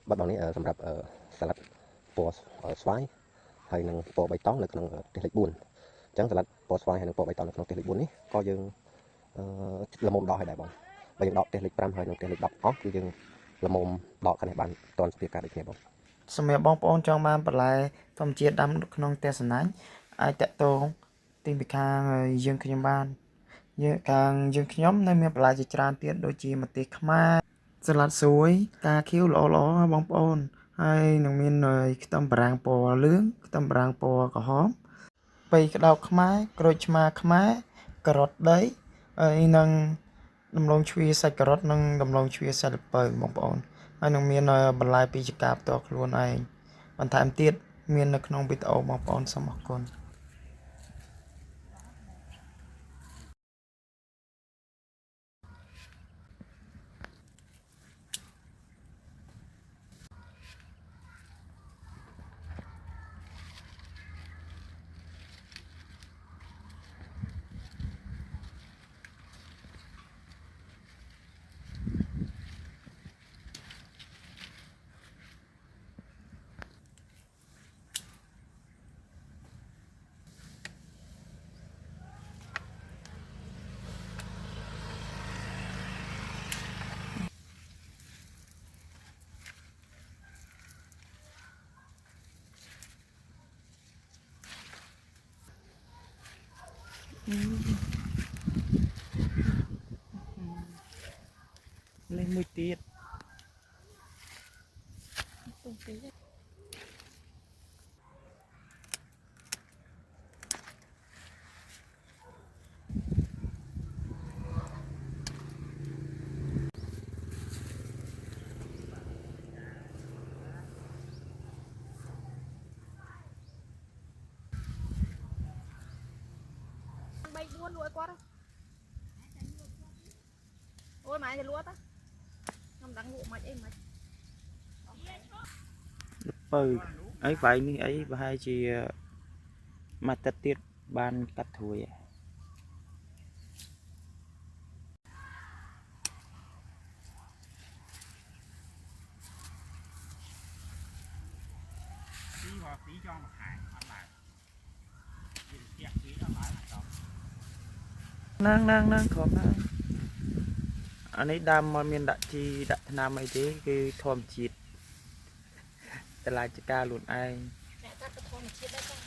bắt đầu này sầm rập salad bò xoài hay năng bò bày tóng là năng tiền lịch buồn chẳng salad bò xoài hay năng bò bày tóng là năng tiền lịch buồn ấy coi dừng là mồm đỏ hay đại bông và dừng đỏ tiền lịch pram hay năng tiền lịch đỏ óคือdừng là mồm đỏ khăn này bàn toàn việc cả được nhé bông សម្រាប់បងប្អូនចង់បានបន្លែធម្មជាតិដាំក្នុងផ្ទះសំណាញ់អាចតាក់ទងទីពីខាងយើងខ្ញុំបានយើងខ្ញុំនៅមានបន្លែជាច្រើនទៀតដូចជាម្ទេសខ្មែរសាឡាត់ស្រួយការខៀវល្អបងប្អូនហើយនឹងមានខ្ទឹមបារាំងពណ៌លឿងខ្ទឹមបារាំងពណ៌ក្រហមប៉ីក្តោបខ្មែរក្រូចឆ្មាខ្មែរការ៉ុតដីហើយនឹងដំឡូងជ្វាសាច់ការ៉ុតនិងដំឡូងជ្វាសាច់ល្ពៅបងប្អូនហើយនឹងមានបន្លែពីចកាផ្ទាល់ខ្លួនឯងបន្ថែមទៀតមាននៅក្នុងវីដេអូបងប្អូនសូមអរគុណ lênមួយទៀត bay buôn đuổi qua đâu ôi mày thì lúa ta không đắng ngủ mày em mày ពៅអីវាយនេះអីប្រហែលជាមួយទឹកទៀតបានកាត់ធួយ nang khom nang អានេះដើមមកមានដាក់ជីដាក់ថ្នាំអីទេគឺធម្មជាតិតឡាចការខ្លួនឯង mẹ cắt cái thôn chết đấy con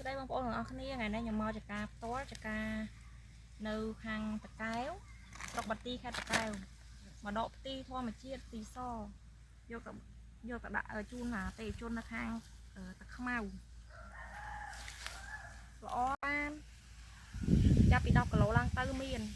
đây bông bông ở kia ngày nay nhà mò chả cá to chả cá nâu hàng tạc kéo đọc bát ti khai tạc kéo mà đọ ti thôi mà chia ti so vô cả đã ở chun là tề chun là hàng tạc màu rõ chắp đi đọc cả lỗ lang tư miền